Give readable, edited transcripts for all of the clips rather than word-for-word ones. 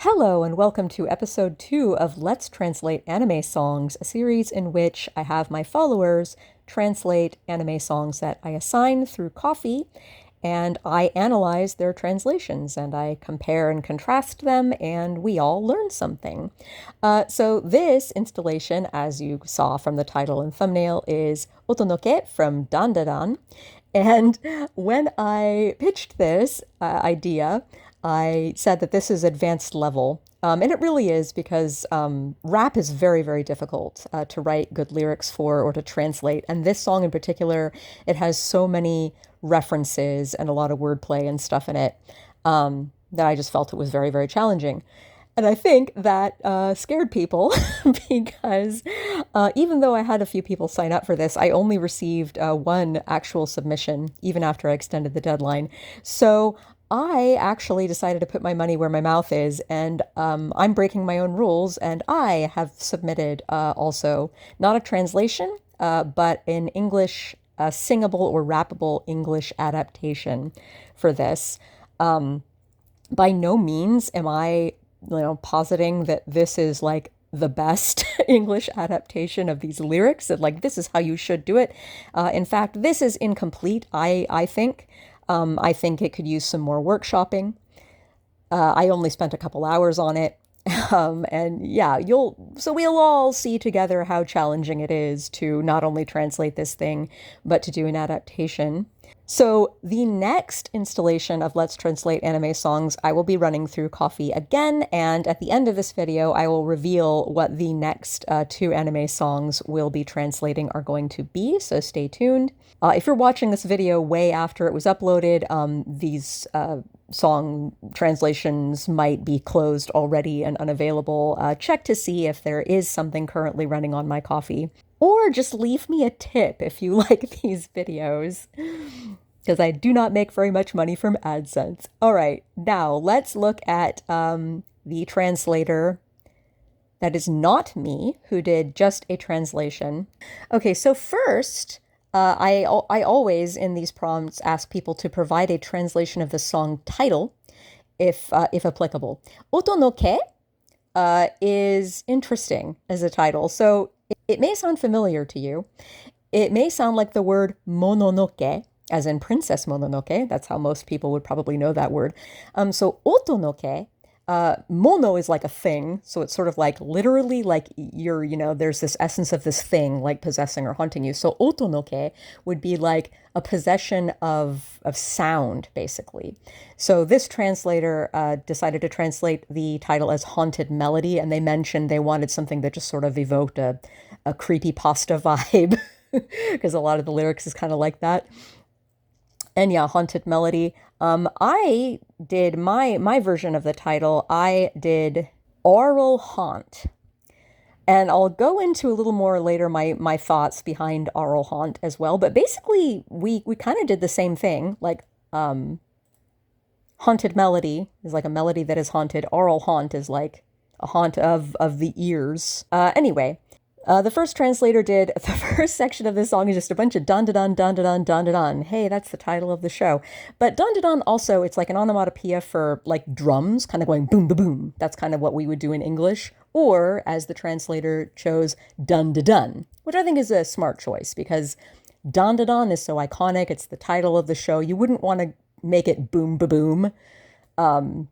Hello, and welcome to episode 2 of Let's Translate Anime Songs, a series in which I have my followers translate anime songs that I assign through Coffee, and I analyze their translations, and I compare and contrast them, and we all learn something. So this installation, as you saw from the title and thumbnail, is OTONOKE from Dandadan. And when I pitched this idea, I said that this is advanced level. And it really is because rap is very, very difficult to write good lyrics for or to translate. And this song in particular, it has so many references and a lot of wordplay and stuff in it that I just felt it was very, very challenging. And I think that scared people because even though I had a few people sign up for this, I only received one actual submission, even after I extended the deadline. So I actually decided to put my money where my mouth is, and I'm breaking my own rules, and I have submitted also not a translation, but an English singable or rappable English adaptation for this. By no means am I positing that this is like the best English adaptation of these lyrics, that like this is how you should do it. In fact, this is incomplete, I think. I think it could use some more workshopping. I only spent a couple hours on it. And yeah, we'll all see together how challenging it is to not only translate this thing, but to do an adaptation. So the next installation of Let's Translate Anime Songs, I will be running through Coffee again, and at the end of this video, I will reveal what the next two anime songs we'll be translating are going to be, so stay tuned. If you're watching this video way after it was uploaded, these song translations might be closed already and unavailable. Check to see if there is something currently running on my Coffee. Or just leave me a tip if you like these videos, because I do not make very much money from AdSense. All right, now let's look at the translator that is not me, who did just a translation. Okay, so first, I always in these prompts ask people to provide a translation of the song title, if applicable. Otonoke is interesting as a title, so it may sound familiar to you. It may sound like the word mononoke, as in Princess Mononoke. That's how most people would probably know that word. So otonoke, mono is like a thing. So it's sort of like literally like there's this essence of this thing like possessing or haunting you. So otonoke would be like a possession of sound, basically. So this translator decided to translate the title as Haunted Melody, and they mentioned they wanted something that just sort of evoked a creepypasta vibe, because a lot of the lyrics is kind of like that. And yeah, Haunted Melody. I did my version of the title. I did Aural Haunt. And I'll go into a little more later my thoughts behind Aural Haunt as well. But basically, we kind of did the same thing. Like, Haunted Melody is like a melody that is haunted. Aural Haunt is like a haunt of the ears. Anyway, the first translator did the first section of this song is just a bunch of dun-da-dun, dun-da-dun, dun-da-dun. Hey, that's the title of the show. But dun-da-dun also, it's like an onomatopoeia for like drums, kind of going boom-ba-boom. That's kind of what we would do in English. Or, as the translator chose, dun-da-dun, which I think is a smart choice because dun-da-dun is so iconic. It's the title of the show. You wouldn't want to make it boom-ba-boom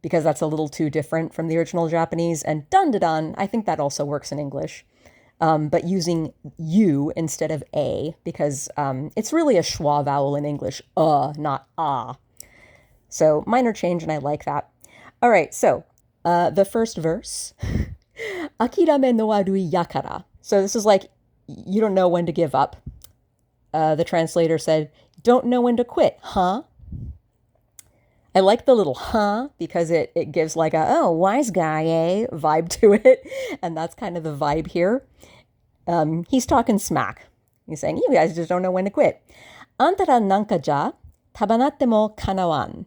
because that's a little too different from the original Japanese. And dun-da-dun, I think that also works in English. But using U instead of A, because it's really a schwa vowel in English, not ah. So minor change, and I like that. All right, so the first verse, akirame no arui yakara. So this is like, you don't know when to give up. The translator said, don't know when to quit, huh? I like the little huh because it gives like a, oh, wise guy, eh, vibe to it. And that's kind of the vibe here. He's talking smack. He's saying, you guys just don't know when to quit. Antara nanka ja, tabanatte mo kanawan.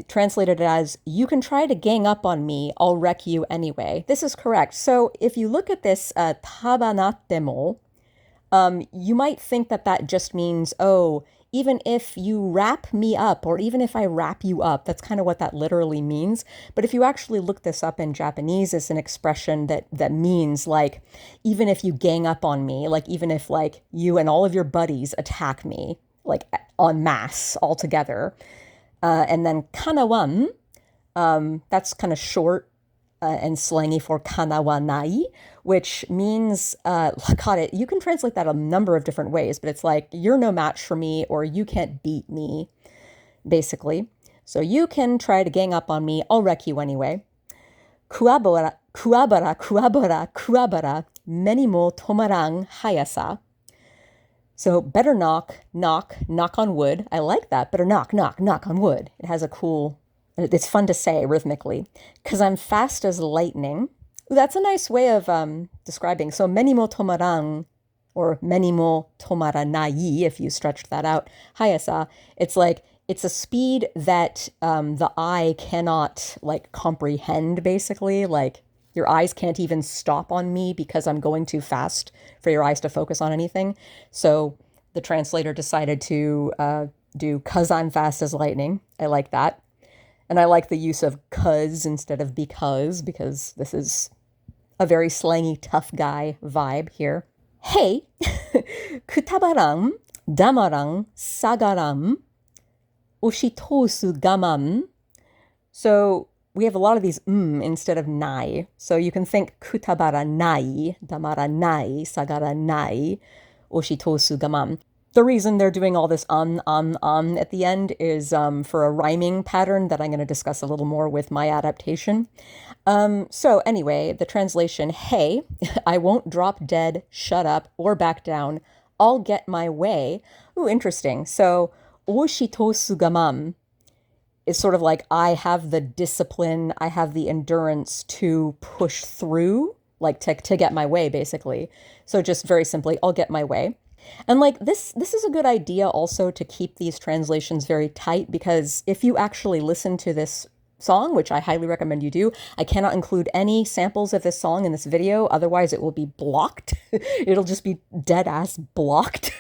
Translated as, you can try to gang up on me, I'll wreck you anyway. This is correct. So if you look at this tabanatte mo, you might think that just means, oh, even if you wrap me up, or even if I wrap you up. That's kind of what that literally means. But if you actually look this up in Japanese, it's an expression that means like, even if you gang up on me, like even if like you and all of your buddies attack me, like en masse all together. And then kanawan, that's kind of short and slangy for kanawanai, which means, God, you can translate that a number of different ways, but it's like, you're no match for me, or you can't beat me, basically. So you can try to gang up on me, I'll wreck you anyway. Kuabara, many mo tomarang hayasa. So better knock on wood. I like that. Better knock on wood. It has a cool, it's fun to say rhythmically. Because I'm fast as lightning. That's a nice way of describing. So many mo tomarang, or many mo tomaranai, if you stretched that out, hayasa, it's like, it's a speed that the eye cannot like comprehend, basically. Like your eyes can't even stop on me because I'm going too fast for your eyes to focus on anything. So the translator decided to do "'cause I'm fast as lightning." I like that. And I like the use of "'cause" instead of because this is a very slangy, tough guy vibe here. Hey, kutabarang, damarang, sagaram, oshitosu gaman. So we have a lot of these instead of nai. So you can think kutabara nai, damara nai, sagara nai, oshitosu gaman. The reason they're doing all this at the end is for a rhyming pattern that I'm going to discuss a little more with my adaptation. So anyway, the translation, hey, I won't drop dead, shut up, or back down. I'll get my way. Ooh, interesting. So oshitosu gaman is sort of like, I have the discipline, I have the endurance to push through, like to get my way, basically. So just very simply, I'll get my way. And like this is a good idea also to keep these translations very tight, because if you actually listen to this song, which I highly recommend you do, I cannot include any samples of this song in this video, otherwise it will be blocked. It'll just be dead ass blocked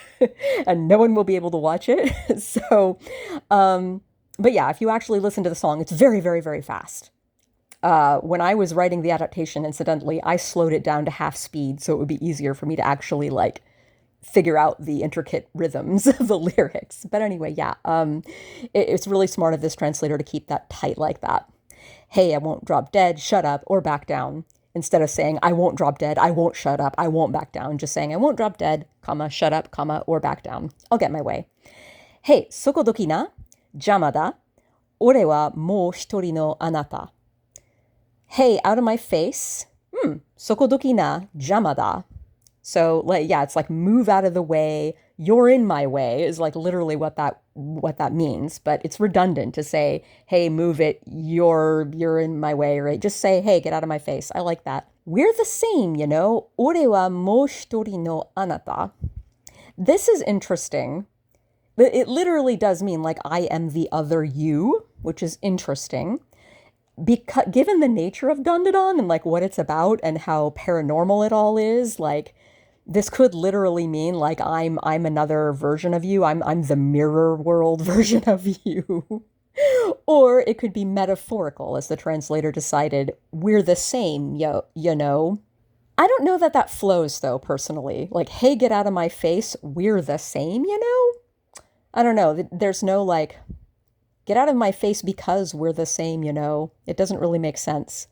and no one will be able to watch it. So, but yeah, if you actually listen to the song, it's very, very, very fast. When I was writing the adaptation, incidentally, I slowed it down to half speed so it would be easier for me to actually like figure out the intricate rhythms of the lyrics. But anyway, yeah, it's really smart of this translator to keep that tight like that. Hey, I won't drop dead, shut up, or back down. Instead of saying, I won't drop dead, I won't shut up, I won't back down. Just saying, I won't drop dead, comma, shut up, comma, or back down. I'll get my way. Hey, sokodoki na, jama da, ore wa mou hitori no anata. Hey, out of my face. Sokodoki na, jama da. So like, yeah, it's like move out of the way. You're in my way is like literally what that means. But it's redundant to say, hey, move it. You're in my way, right? Just say, hey, get out of my face. I like that. We're the same, you know. Ore wa mou hitori no anata. This is interesting. It literally does mean like I am the other you, which is interesting. Because given the nature of Dandadan and like what it's about and how paranormal it all is, like this could literally mean like I'm another version of you. I'm the mirror world version of you. Or it could be metaphorical, as the translator decided. We're the same, you know. I don't know that flows though, personally. Like, hey, get out of my face. We're the same, you know. I don't know. There's no like, get out of my face because we're the same, you know. It doesn't really make sense.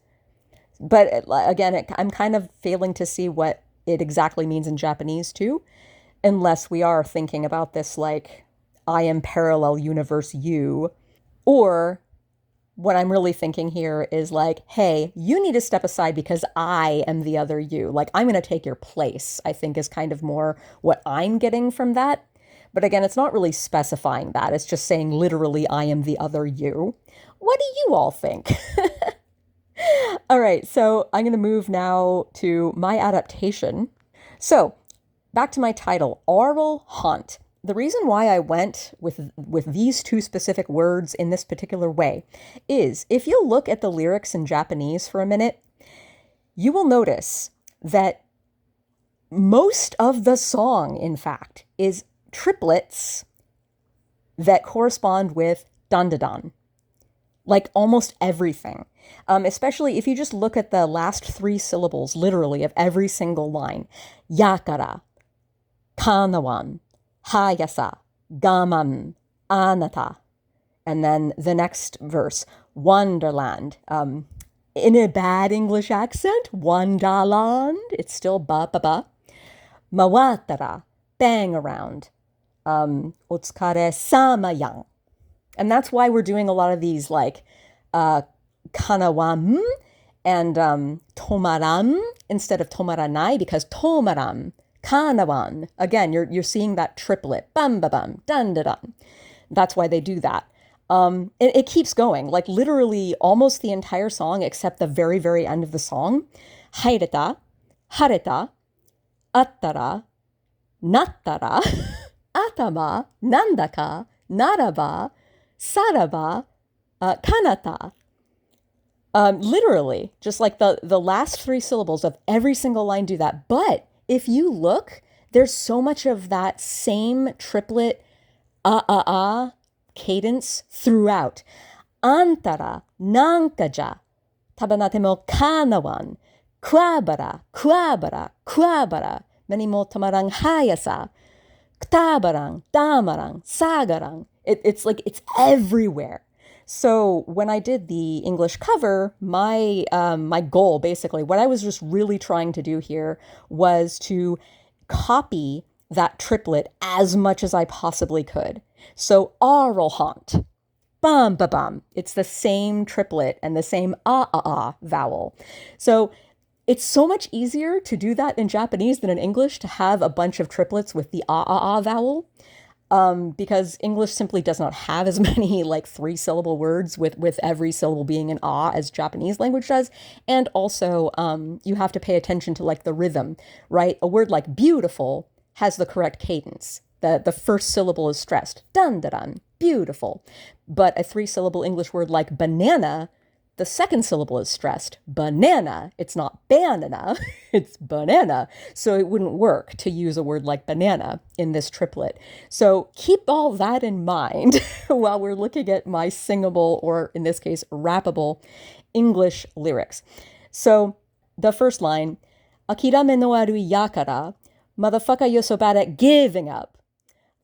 But again, I'm kind of failing to see what it exactly means in Japanese too, unless we are thinking about this like, I am parallel universe you. Or what I'm really thinking here is like, hey, you need to step aside because I am the other you. Like, I'm going to take your place, I think is kind of more what I'm getting from that. But again, it's not really specifying that. It's just saying literally, I am the other you. What do you all think? All right, so I'm going to move now to my adaptation. So back to my title, Aural Haunt. The reason why I went with these two specific words in this particular way is if you look at the lyrics in Japanese for a minute, you will notice that most of the song, in fact, is triplets that correspond with dandadan. Like almost everything. Especially if you just look at the last 3 syllables, literally, of every single line. Yakara, kanawan, hayasa, gaman, anata. And then the next verse, wonderland. In a bad English accent, wonderland. It's still ba-ba-ba. Mawatara, bang around. Otsukare sama yang. And that's why we're doing a lot of these like kanawam and tomaram instead of tomaranai, because tomaram, kanawan, again, you're seeing that triplet, bam ba bam, dun da dun. That's why they do that. It keeps going, like literally almost the entire song except the very, very end of the song. Haireta, hareta, attara, nattara, atama, nandaka, naraba, saraba, kanata. Literally, just like the last 3 syllables of every single line do that. But if you look, there's so much of that same triplet cadence throughout. Antara, nankaja, tabanatemo kanawan, kuabara, kuabara, kuabara, menimo tamarang hayasa, ktabarang, damarang, sagarang. It's like, it's everywhere. So when I did the English cover, my goal, basically, what I was just really trying to do here was to copy that triplet as much as I possibly could. So arrogant, bum ba bum. It's the same triplet and the same vowel. So it's so much easier to do that in Japanese than in English, to have a bunch of triplets with the vowel. Because English simply does not have as many like 3-syllable words with every syllable being an as Japanese language does. And also, you have to pay attention to like the rhythm, right? A word like beautiful has the correct cadence. The first syllable is stressed, dun da dun, beautiful. But a 3-syllable English word like banana, the second syllable is stressed, banana. It's not banana, it's banana. So it wouldn't work to use a word like banana in this triplet. So keep all that in mind while we're looking at my singable, or in this case, rappable English lyrics. So the first line, akirame no aru yakara, motherfucker, you're so bad at giving up.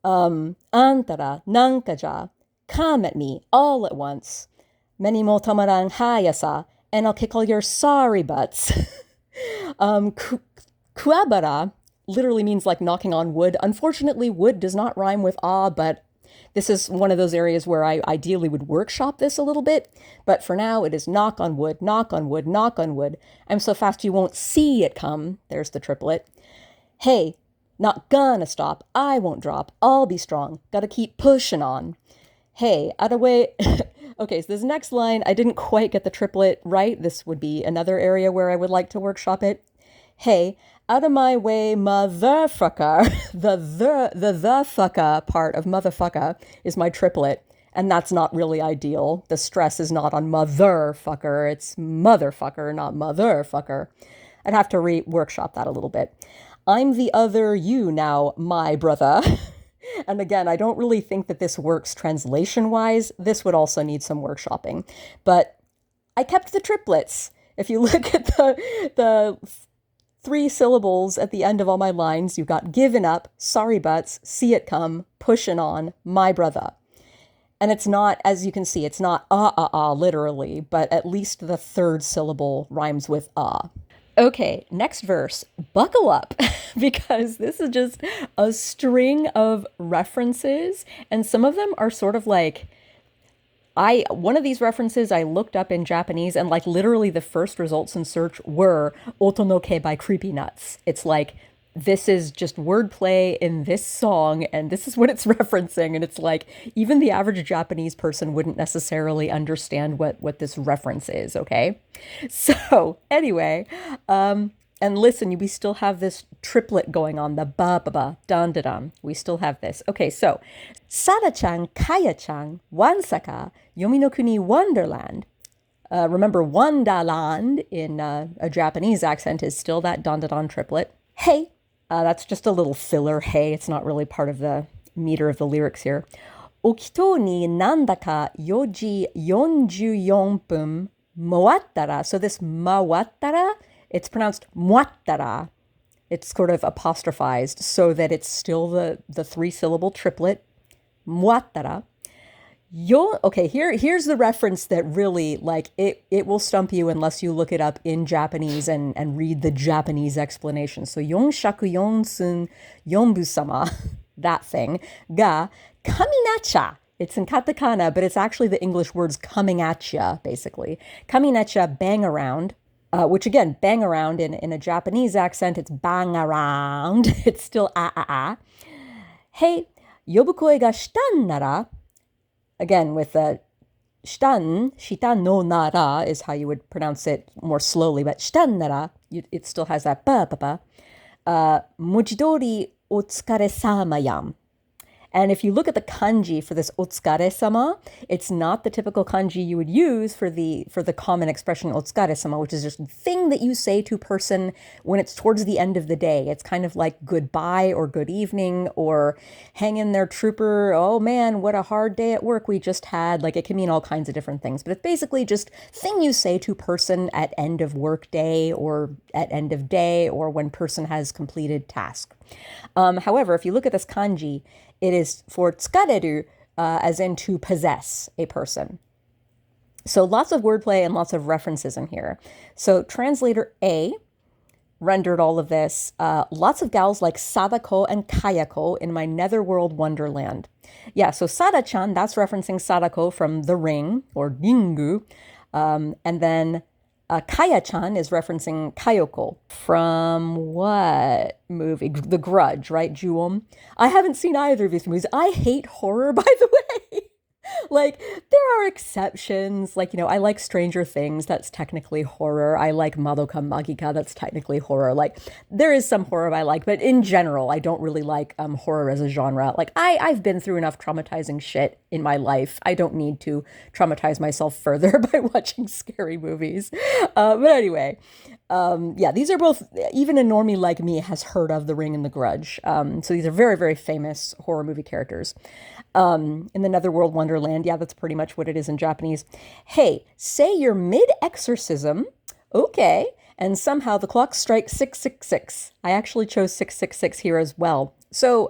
Antara, nankaja, come at me all at once. Many mo tamarang hayasa, and I'll kick all your sorry butts. Kuabara literally means like knocking on wood. Unfortunately, wood does not rhyme with but this is one of those areas where I ideally would workshop this a little bit. But for now, it is knock on wood, knock on wood, knock on wood. I'm so fast you won't see it come. There's the triplet. Hey, not gonna stop. I won't drop. I'll be strong. Gotta keep pushing on. Hey, out of way. Okay, so this next line, I didn't quite get the triplet right. This would be another area where I would like to workshop it. Hey, out of my way, motherfucker. The fucker part of motherfucker is my triplet, and that's not really ideal. The stress is not on motherfucker. It's motherfucker, not motherfucker. I'd have to workshop that a little bit. I'm the other you now, my brother. And again, I don't really think that this works translation-wise. This would also need some workshopping. But I kept the triplets. If you look at the 3 syllables at the end of all my lines, you've got given up, sorry butts, see it come, pushing on, my brother. And it's not, as you can see, it's not literally, but at least the 3rd syllable rhymes with . Okay, next verse, buckle up, because this is just a string of references, and some of them are sort of like, one of these references I looked up in Japanese, and like literally the first results in search were OTONOKE by Creepy Nuts. It's like, this is just wordplay in this song, and this is what it's referencing. And it's like, even the average Japanese person wouldn't necessarily understand what this reference is, okay? So anyway, and listen, we still have this triplet going on, the ba-ba-ba, dan-da-dum. We still have this. Okay, so, Sada-chan, Kaya-chan, Wansaka, Yomi no Kuni Wonderland. Remember, Wonderland in a Japanese accent is still that dan-da-dan triplet. Hey, that's just a little filler. Hey, it's not really part of the meter of the lyrics here. 起きとうになんだか4時44分回ったら. So this 回ったら, it's pronounced 回ったら. It's sort of apostrophized so that it's still the three-syllable triplet. 回ったら. Okay, here's the reference that really, like, it will stump you unless you look it up in Japanese and read the Japanese explanation. So, yonshaku yonsun yonbu-sama, that thing, ga kaminacha. It's in katakana, but it's actually the English words coming at ya, basically. Kaminacha, bang around. Which again, bang around in a Japanese accent, it's bang around. It's still a. Hey, yobukoi ga shitan nara. Again, with shitan no nara is how you would pronounce it more slowly, but shitan nara, it still has that ba. Mojidori otsukare sama yam. And if you look at the kanji for this otsukare-sama, it's not the typical kanji you would use for the common expression otsukare-sama, which is just the thing that you say to a person when it's towards the end of the day. It's kind of like goodbye or good evening or hang in there, trooper. Oh man, what a hard day at work we just had. Like, it can mean all kinds of different things, but it's basically just thing you say to person at end of work day or at end of day or when person has completed task. However, if you look at this kanji, it is for tsukareru, as in to possess a person. So lots of wordplay and lots of references in here. So translator A rendered all of this. Lots of gals like Sadako and Kayako in my netherworld wonderland. Yeah, so Sada-chan, that's referencing Sadako from The Ring, or Ringu. And then Kaya-chan is referencing Kayoko from what movie? The Grudge, right? Ju-on. I haven't seen either of these movies. I hate horror, by the way. Like, there are exceptions. Like, I like Stranger Things. That's technically horror. I like Madoka Magica. That's technically horror. Like, there is some horror I like, but in general, I don't really like horror as a genre. Like, I've been through enough traumatizing shit in my life. I don't need to traumatize myself further by watching scary movies. But anyway, yeah, these are both, even a normie like me has heard of The Ring and The Grudge. So these are very, very famous horror movie characters. In the netherworld wonderland, yeah, that's pretty much what it is in Japanese. Hey, say you're mid-exorcism, okay, and somehow the clock strikes 666. I actually chose 666 here as well. So,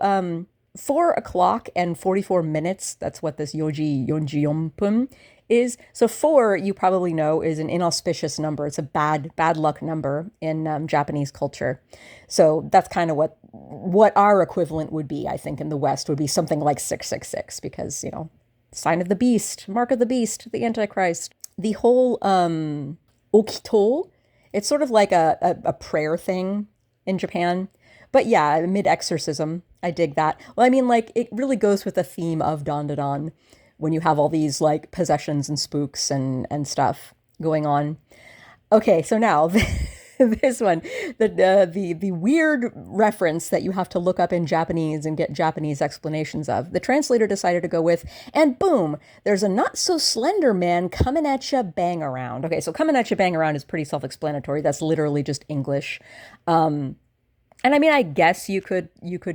4 o'clock and 44 minutes, that's what this yoji yonjiyonpun is. So 4, you probably know, is an inauspicious number. It's a bad luck number in Japanese culture. So that's kind of what our equivalent would be, I think, in the West, would be something like 666, because, sign of the beast, mark of the beast, the Antichrist. The whole okito, it's sort of like a prayer thing in Japan. But yeah, mid-exorcism, I dig that. Well, I mean, like, it really goes with the theme of Dandadan, when you have all these, like, possessions and spooks and stuff going on. Okay, so now, this one, the weird reference that you have to look up in Japanese and get Japanese explanations of. The translator decided to go with, and boom, there's a not-so-slender man coming at ya bang around. Okay, so coming at ya bang around is pretty self-explanatory. That's literally just English. And I mean, I guess you could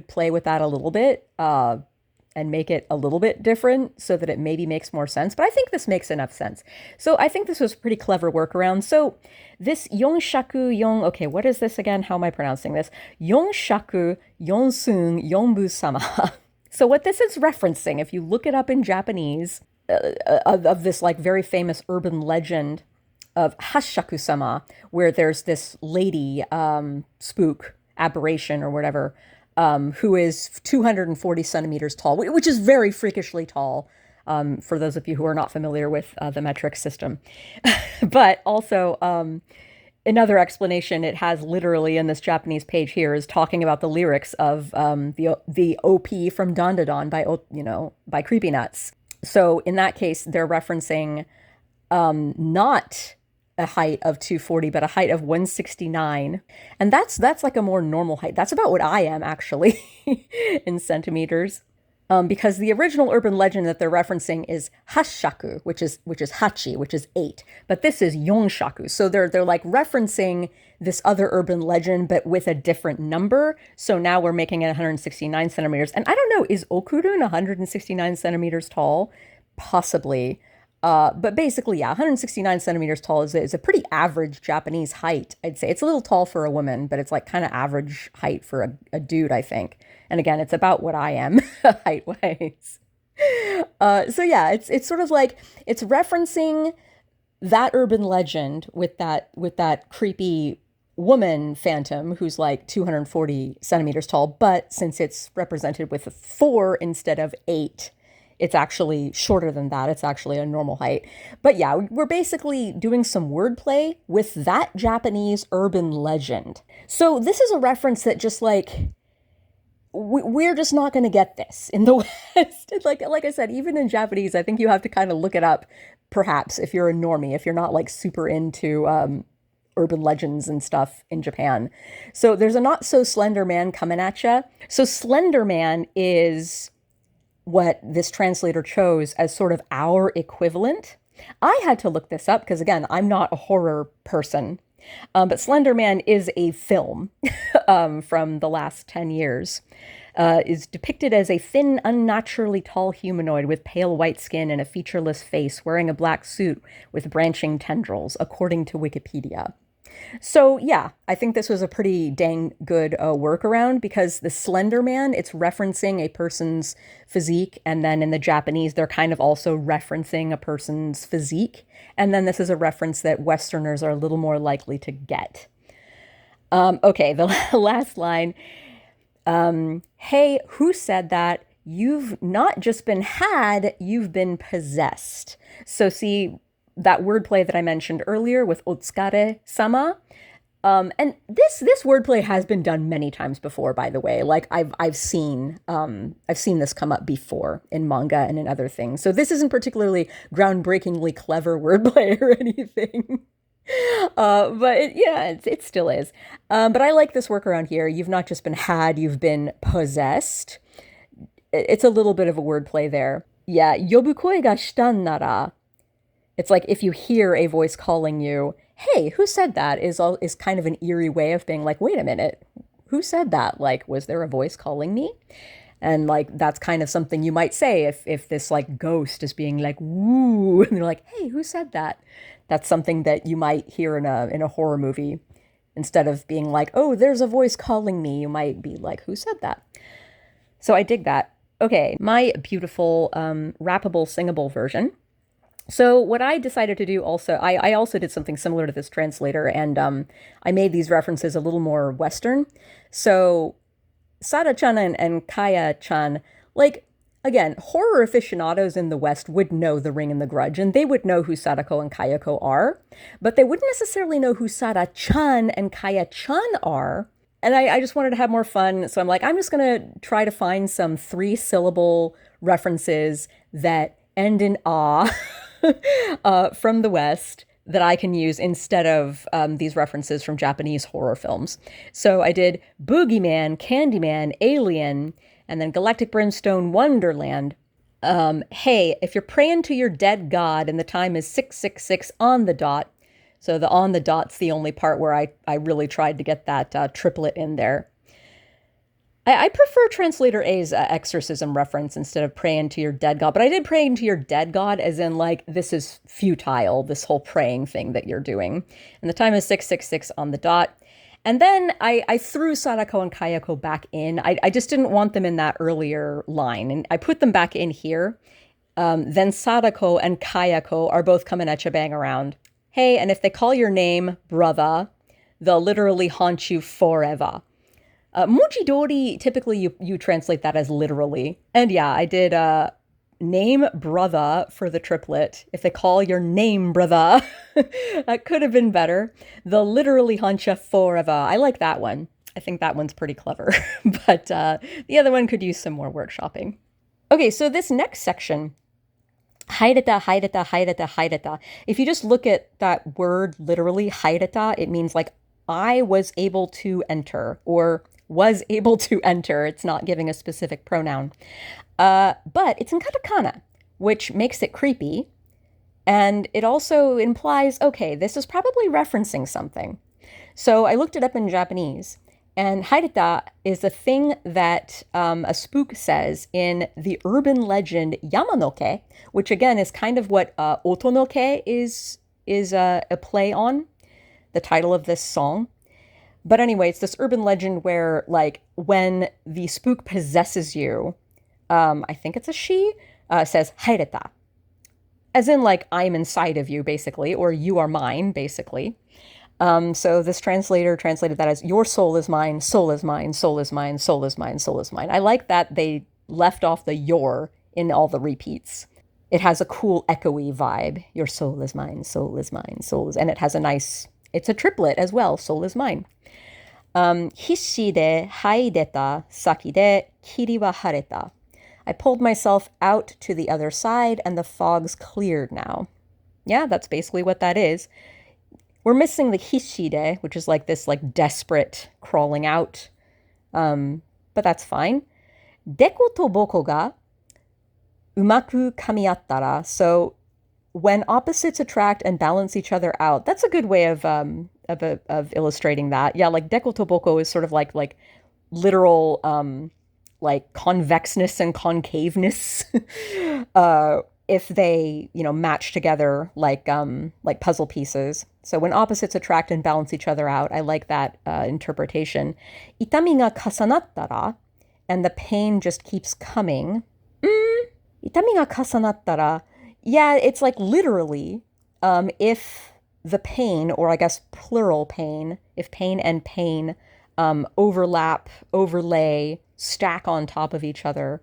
play with that a little bit, and make it a little bit different so that it maybe makes more sense. But I think this makes enough sense. So I think this was a pretty clever workaround. So this yonshaku yon, okay, what is this again? How am I pronouncing this? Yonshaku yonsun yonbu-sama. So what this is referencing, if you look it up in Japanese, of this like very famous urban legend of Hashaku-sama, where there's this lady, spook, aberration or whatever, who is 240 centimeters tall, which is very freakishly tall, for those of you who are not familiar with the metric system. But also, another explanation it has literally in this Japanese page here is talking about the lyrics of the OP from Dandadan by Creepy Nuts. So in that case, they're referencing not a height of 240, but a height of 169. And that's like a more normal height. That's about what I am, actually, in centimeters. because the original urban legend that they're referencing is hashaku, which is hachi, which is 8, but this is yonshaku. So they're like referencing this other urban legend, but with a different number. So now we're making it 169 centimeters. And I don't know, is Okurun 169 centimeters tall? Possibly. But basically, yeah, 169 centimeters tall is a pretty average Japanese height, I'd say. It's a little tall for a woman, but it's like kind of average height for a dude, I think. And again, it's about what I am height-wise. So yeah, it's sort of like it's referencing that urban legend with that creepy woman phantom who's like 240 centimeters tall, but since it's represented with a 4 instead of 8, it's actually shorter than that. It's actually a normal height. But yeah, we're basically doing some wordplay with that Japanese urban legend. So this is a reference that just like, we're just not going to get this in the West. Like I said, even in Japanese, I think you have to kind of look it up, perhaps, if you're a normie, if you're not like super into urban legends and stuff in Japan. So there's a not so slender man coming at you. So slender man is what this translator chose as sort of our equivalent. I had to look this up because, again, I'm not a horror person. But Slender Man is a film from the last 10 years. Is depicted as a thin, unnaturally tall humanoid with pale white skin and a featureless face, wearing a black suit with branching tendrils, according to Wikipedia. So yeah, I think this was a pretty dang good workaround because the Slender Man, it's referencing a person's physique. And then in the Japanese, they're kind of also referencing a person's physique. And then this is a reference that Westerners are a little more likely to get. Okay, the last line. Hey, who said that? You've not just been had, you've been possessed. So see, that wordplay that I mentioned earlier with otsukare-sama. And this wordplay has been done many times before, by the way. Like I've seen this come up before in manga and in other things. So this isn't particularly groundbreakingly clever wordplay or anything. But it still is. But I like this workaround here. You've not just been had, you've been possessed. It's a little bit of a wordplay there. Yeah, yobukoi ga shitan nara. It's like if you hear a voice calling you, hey, who said that? Is kind of an eerie way of being like, wait a minute, who said that? Like, was there a voice calling me? And like, that's kind of something you might say if this like ghost is being like, woo, and they're like, hey, who said that? That's something that you might hear in a horror movie. Instead of being like, oh, there's a voice calling me, you might be like, who said that? So I dig that. Okay, my beautiful rappable, singable version. So what I decided to do also, I also did something similar to this translator, and I made these references a little more Western. So Sada-chan and Kaya-chan, like, again, horror aficionados in the West would know The Ring and the Grudge, and they would know who Sadako and Kayako are, but they wouldn't necessarily know who Sada-chan and Kaya-chan are. And I just wanted to have more fun, so I'm like, I'm just going to try to find some 3-syllable references that end in ah from the West that I can use instead of these references from Japanese horror films. So I did Boogeyman, Candyman, Alien, and then Galactic Brimstone, Wonderland. Hey, if you're praying to your dead god and the time is 666 on the dot, so the on the dot's the only part where I really tried to get that triplet in there. I prefer Translator A's exorcism reference instead of praying to your dead god. But I did praying to your dead god as in like, this is futile, this whole praying thing that you're doing. And the time is 666 on the dot. And then I threw Sadako and Kayako back in. I just didn't want them in that earlier line. And I put them back in here. Then Sadako and Kayako are both coming at you bang around. Hey, and if they call your name brother, they'll literally haunt you forever. Mujidori, typically you translate that as literally. And yeah, I did name brother for the triplet. If they call your name brother, that could have been better. They'll literally haunt you forever. I like that one. I think that one's pretty clever. But the other one could use some more workshopping. Okay, so this next section, haireta, haireta, haireta, haireta. If you just look at that word literally, haireta, it means like I was able to enter, or was able to enter. It's not giving a specific pronoun. But it's in katakana, which makes it creepy. And it also implies, okay, this is probably referencing something. So I looked it up in Japanese. And haireta is a thing that a spook says in the urban legend Yamanoke, which again is kind of what Otonoke is a play on, the title of this song. But anyway, it's this urban legend where, like, when the spook possesses you, I think it's a she, says haireta. As in, like, I'm inside of you, basically, or you are mine, basically. So this translator translated that as your soul is mine, soul is mine, soul is mine, soul is mine, soul is mine. I like that they left off the your in all the repeats. It has a cool echoey vibe. Your soul is mine, soul is mine, soul is, and it has a nice, it's a triplet as well, soul is mine. Hishi de haideta saki de kiri wa hareta. I pulled myself out to the other side and the fog's cleared now. Yeah, that's basically what that is. We're missing the hishide, which is like this like desperate crawling out. But that's fine. Deko to boko ga umaku kamiattara. So when opposites attract and balance each other out, that's a good way of illustrating that. Yeah, like deko to boko is sort of like literal like convexness and concaveness. If they, match together like puzzle pieces. So when opposites attract and balance each other out, I like that interpretation. Itami ga kasanattara, and the pain just keeps coming. Itami ga kasanattara, yeah, it's like literally, if the pain, or I guess plural pain, if pain and pain overlap, overlay, stack on top of each other.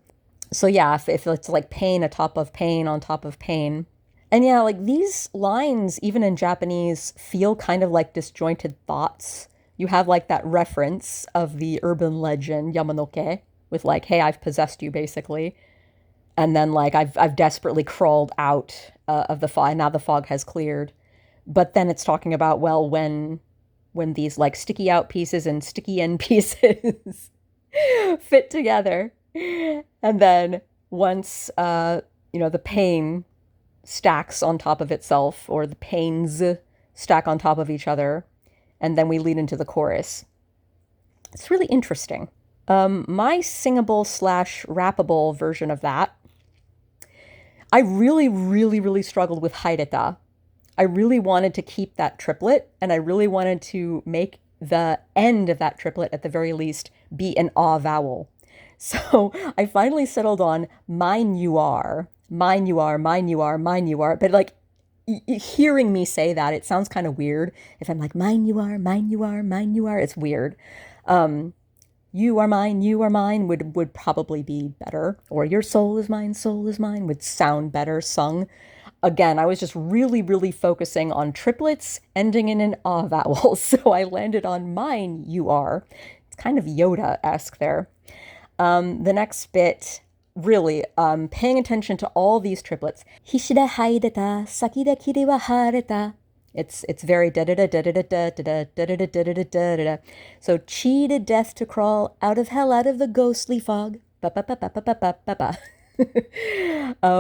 So yeah, if it's like pain atop of pain on top of pain. And yeah, like these lines, even in Japanese, feel kind of like disjointed thoughts. You have like that reference of the urban legend Yamanoke with like, hey, I've possessed you, basically. And then like I've desperately crawled out of the fog, and now the fog has cleared. But then it's talking about, well, when these like sticky out pieces and sticky in pieces fit together. And then once, the pain stacks on top of itself, or the pains stack on top of each other, and then we lead into the chorus. It's really interesting. My singable / rappable version of that, I really, really, really struggled with haireta. I really wanted to keep that triplet, and I really wanted to make the end of that triplet, at the very least, be an ah vowel. So I finally settled on mine you are, mine you are, mine you are, mine you are. But like hearing me say that, it sounds kind of weird. If I'm like mine you are, mine you are, mine you are, it's weird. You are mine would probably be better. Or your soul is mine would sound better sung. Again, I was just really, really focusing on triplets ending in an ah vowel. So I landed on mine you are. It's kind of Yoda-esque there. The next bit, really, paying attention to all these triplets. Hishida haideta, sakida kiri wa hareta. It's very da da da da da da da da da da da da da da. So cheated death to crawl out of hell, out of the ghostly fog. Ba ba ba ba ba ba ba ba ba.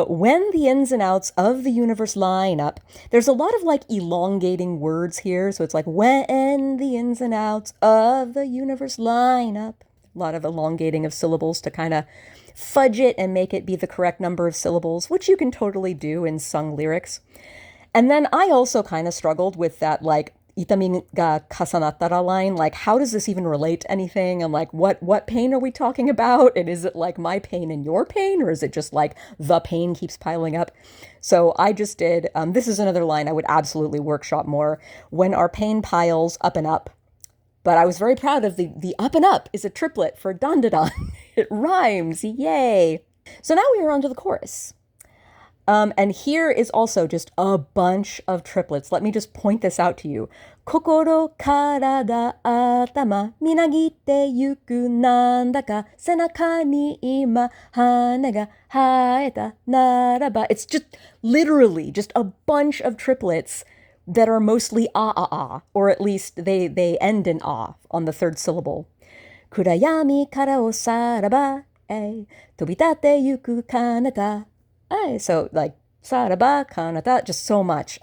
When the ins and outs of the universe line up, there's a lot of like elongating words here. So it's like when the ins and outs of the universe line up. A lot of elongating of syllables to kind of fudge it and make it be the correct number of syllables, which you can totally do in sung lyrics. And then I also kind of struggled with that, like, itami ga kasanattara line. Like, how does this even relate to anything? And like, what pain are we talking about? And is it like my pain and your pain? Or is it just like the pain keeps piling up? So I just did, this is another line I would absolutely workshop more. When our pain piles up and up. But I was very proud of the up and up is a triplet for dan da dan. It rhymes, yay. So now we are on to the chorus. And here is also just a bunch of triplets. Let me just point this out to you. Kokoro, karada, atama, minagite yuku nandaka, senaka ni ima hane ga haeta naraba. It's just literally just a bunch of triplets that are mostly ah, or at least they end in ah on the third syllable. 暗闇からおさらば、飛び立ってゆく彼方. So like, さらば, kanata, just so much.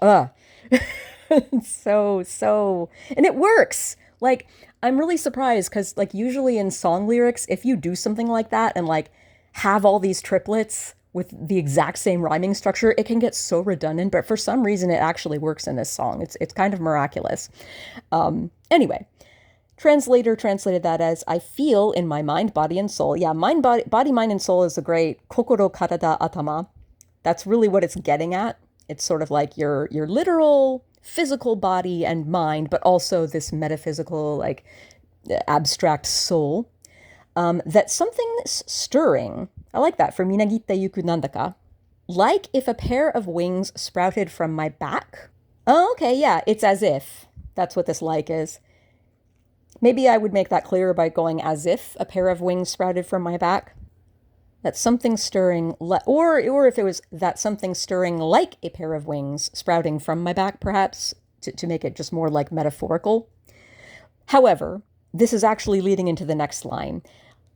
So, and it works. Like, I'm really surprised because, like, usually in song lyrics, if you do something like that and, like, have all these triplets with the exact same rhyming structure, it can get so redundant. But for some reason, it actually works in this song. It's kind of miraculous. Anyway, translator translated that as I feel in my mind, body, and soul. Yeah, body, mind, and soul is a great kokoro, karada, atama. That's really what it's getting at. It's sort of like your literal physical body and mind, but also this metaphysical, like, abstract soul. That something's stirring. I like that. For minagitta yuku nandaka. Like if a pair of wings sprouted from my back. Oh, okay, yeah, it's as if. That's what this like is. Maybe I would make that clearer by going as if a pair of wings sprouted from my back. That something stirring, or if it was that something stirring like a pair of wings sprouting from my back, perhaps, to make it just more like metaphorical. However, this is actually leading into the next line.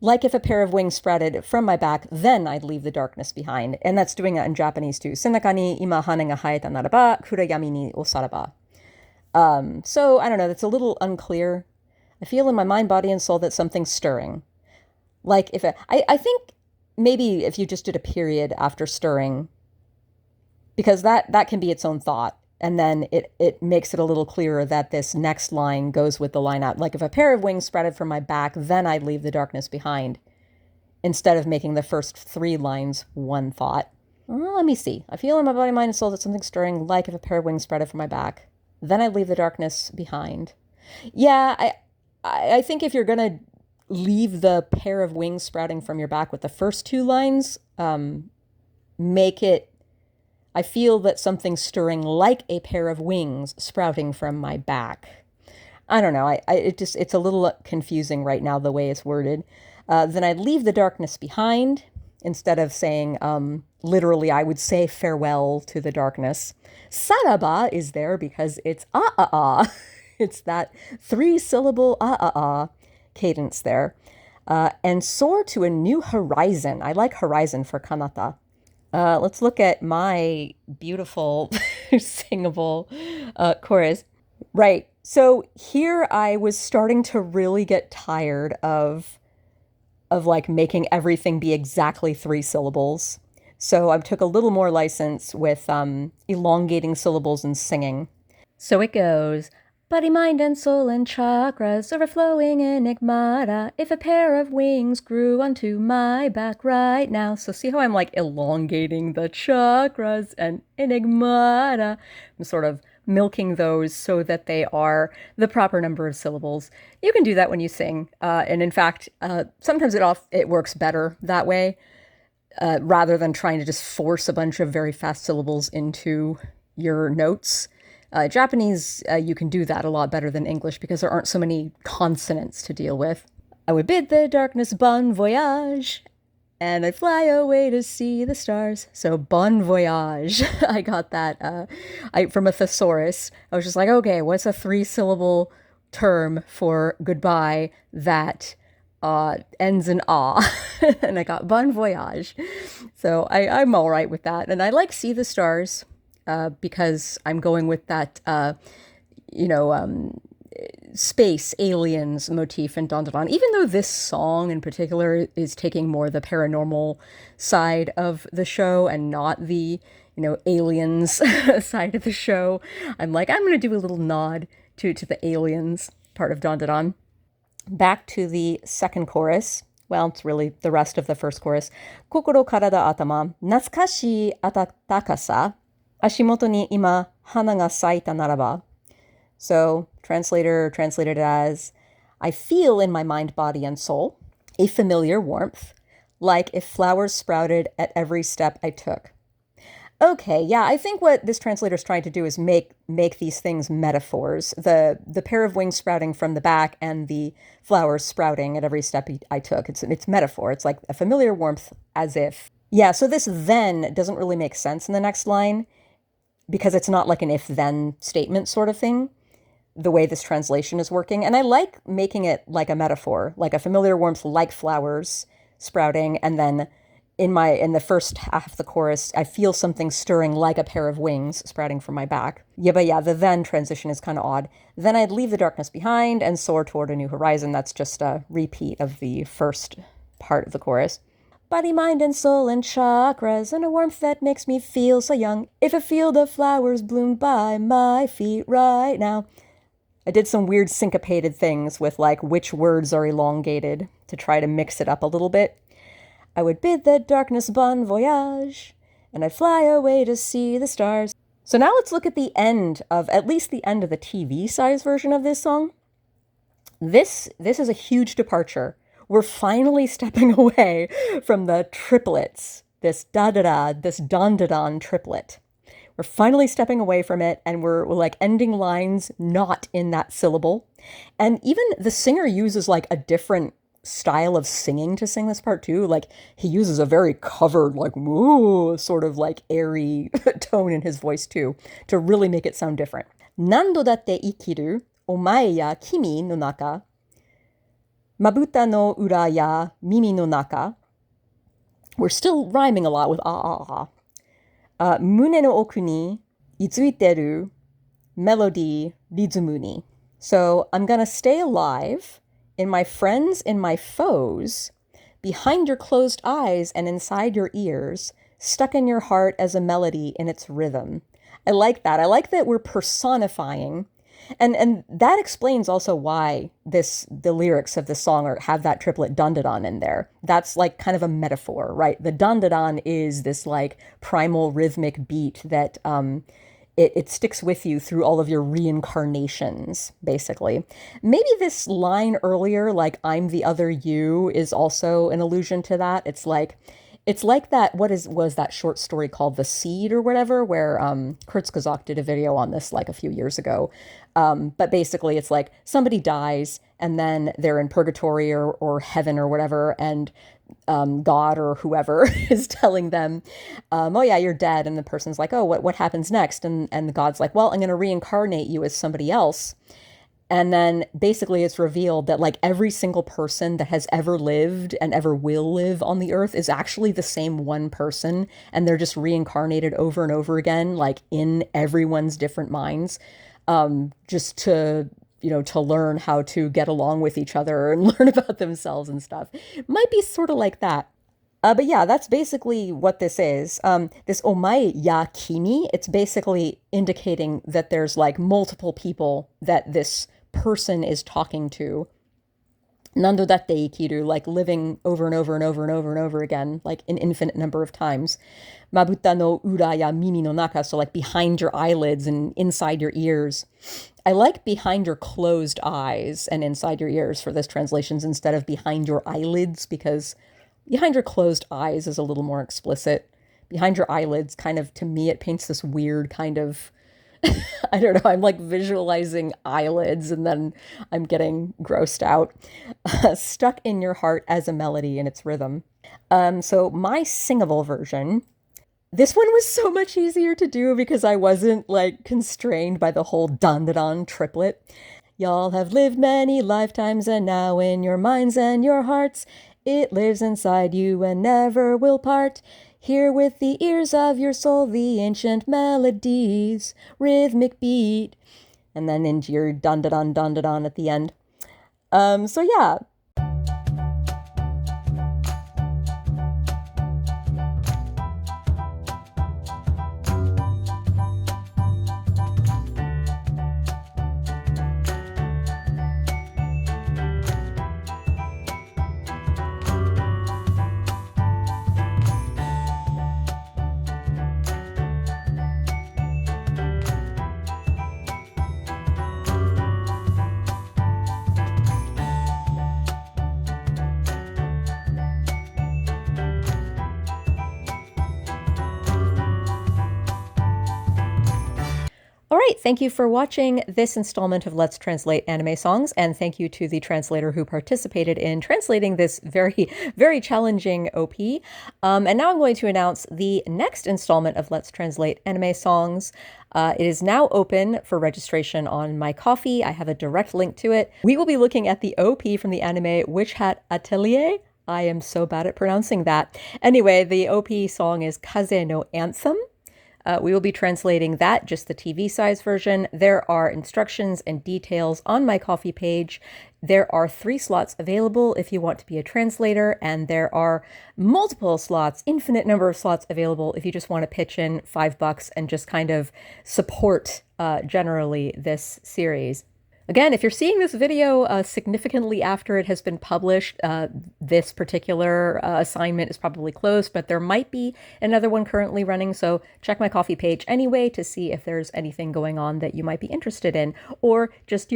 Like if a pair of wings sprouted from my back, then I'd leave the darkness behind. And that's doing it in Japanese too. Senaka ni ima hane ga haeta naraba, kurayami ni osaraba. So, I don't know, that's a little unclear. I feel in my mind, body, and soul that something's stirring. Like if I think maybe if you just did a period after stirring, because that can be its own thought. And then it makes it a little clearer that this next line goes with the line out. Like if a pair of wings sprouted from my back, then I'd leave the darkness behind. Instead of making the first three lines one thought. Well, let me see. I feel in my body, mind, and soul that something's stirring, like if a pair of wings sprouted from my back. Then I'd leave the darkness behind. Yeah, I think if you're going to leave the pair of wings sprouting from your back with the first two lines, make it, I feel that something's stirring like a pair of wings sprouting from my back. I don't know. It's a little confusing right now the way it's worded. Then I'd leave the darkness behind instead of saying, literally, I would say farewell to the darkness. Saraba is there because it's ah. It's that 3-syllable ah cadence there. And soar to a new horizon. I like horizon for kanata. Let's look at my beautiful singable chorus. Right. So here I was starting to really get tired of like making everything be exactly 3 syllables. So I took a little more license with elongating syllables and singing. So it goes, body, mind, and soul and chakras, overflowing enigmata. If a pair of wings grew onto my back right now. So see how I'm like elongating the chakras and enigmata? I'm sort of milking those so that they are the proper number of syllables. You can do that when you sing. And in fact, sometimes it works better that way, rather than trying to just force a bunch of very fast syllables into your notes. Japanese, you can do that a lot better than English because there aren't so many consonants to deal with. I would bid the darkness bon voyage, and I'd fly away to see the stars. So bon voyage. I got that from a thesaurus. I was just like, okay, what's a 3-syllable term for goodbye that ends in ah? And I got bon voyage. So I'm all right with that. And I like see the stars. Because I'm going with that, space aliens motif in Dandadan. Even though this song in particular is taking more the paranormal side of the show and not the, aliens side of the show, I'm like, I'm going to do a little nod to the aliens part of Dandadan. Back to the second chorus. Well, it's really the rest of the first chorus. Kokoro karada atama, natsukashi atatakasa. Ashimoto ni ima hana ga saita naraba. So, translator translated as, I feel in my mind, body, and soul a familiar warmth, like if flowers sprouted at every step I took. Okay, yeah, I think what this translator is trying to do is make these things metaphors. The pair of wings sprouting from the back and the flowers sprouting at every step I took. It's metaphor. It's like a familiar warmth as if. Yeah, so this then doesn't really make sense in the next line, because it's not like an if-then statement sort of thing. the way this translation is working. And I like making it like a metaphor, like a familiar warmth, like flowers sprouting. And then in the first half of the chorus, I feel something stirring like a pair of wings sprouting from my back. Yeah, but yeah, the then transition is kind of odd. Then I'd leave the darkness behind and soar toward a new horizon. That's just a repeat of the first part of the chorus. Body, mind, and soul and chakras, and a warmth that makes me feel so young. If a field of flowers bloomed by my feet right now. I did some weird syncopated things with like which words are elongated to try to mix it up a little bit. I would bid the darkness bon voyage, and I'd fly away to see the stars. So now let's look at the end of, at least the end of the TV size version of this song. This is a huge departure. We're finally stepping away from the triplets, this da-da-da, this don-da-don triplet. We're finally stepping away from it, and we're like ending lines not in that syllable. And even the singer uses like a different style of singing to sing this part too. Like he uses a very covered, like woo, sort of like airy tone in his voice too, to really make it sound different. Nando datte ikiru, omae ya kimi no naka, mabuta no ura ya mimi no naka. We're still rhyming a lot with ah. Mune no oku ni itsuiteru melody rizumu ni. So I'm gonna stay alive in my friends, in my foes, behind your closed eyes and inside your ears, stuck in your heart as a melody in its rhythm. I like that. I like that we're personifying. And that explains also why the lyrics of the song have that triplet dun-da-don in there. That's like kind of a metaphor, right? The dun-da-don is this like primal rhythmic beat that it sticks with you through all of your reincarnations, basically. Maybe this line earlier, like I'm the other you, is also an allusion to that. It's like that, was that short story called The Seed or whatever, where Kurzgesagt did a video on this like a few years ago. But basically it's like somebody dies and then they're in purgatory or heaven or whatever, and God or whoever is telling them, oh yeah, you're dead. And the person's like, oh, what happens next? And God's like, well, I'm going to reincarnate you as somebody else. And then basically it's revealed that like every single person that has ever lived and ever will live on the earth is actually the same one person. And they're just reincarnated over and over again, like in everyone's different minds, just to learn how to get along with each other and learn about themselves and stuff. Might be sort of like that. But yeah, that's basically what this is. This omae ya kimi, it's basically indicating that there's like multiple people that this person is talking to. Nando datte ikiru, like living over and over and over and over and over again, like an infinite number of times. Mabuta no ura ya mimi no naka, so like behind your eyelids and inside your ears. I like behind your closed eyes and inside your ears for this translations instead of behind your eyelids, because behind your closed eyes is a little more explicit. Behind your eyelids, kind of, to me, it paints this weird kind of, I don't know, I'm like visualizing eyelids and then I'm getting grossed out. Stuck in your heart as a melody in its rhythm. So my singable version, this one was so much easier to do because I wasn't like constrained by the whole don-da-don triplet. Y'all have lived many lifetimes and now in your minds and your hearts, it lives inside you and never will part. Hear with the ears of your soul the ancient melodies, rhythmic beat. And then into your dun-da-don at the end. So yeah. right, thank you for watching this installment of Let's Translate Anime Songs, and thank you to the translator who participated in translating this very, very challenging OP. And now I'm going to announce the next installment of Let's Translate Anime Songs. It is now open for registration on my Ko-fi. I have a direct link to it. We will be looking at the OP from the anime Hat Atelier. I am so bad at pronouncing that. Anyway, the OP song is Kaze no Anthem. We will be translating that, just the TV size version. There are instructions and details on my Ko-fi page. There are 3 slots available if you want to be a translator, and there are multiple slots, infinite number of slots available if you just want to pitch in $5 and just kind of support generally this series. Again, if you're seeing this video significantly after it has been published, this particular assignment is probably closed, but there might be another one currently running, so check my Ko-fi page anyway to see if there's anything going on that you might be interested in, or just,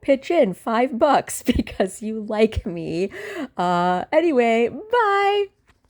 pitch in $5 because you like me. Anyway, bye!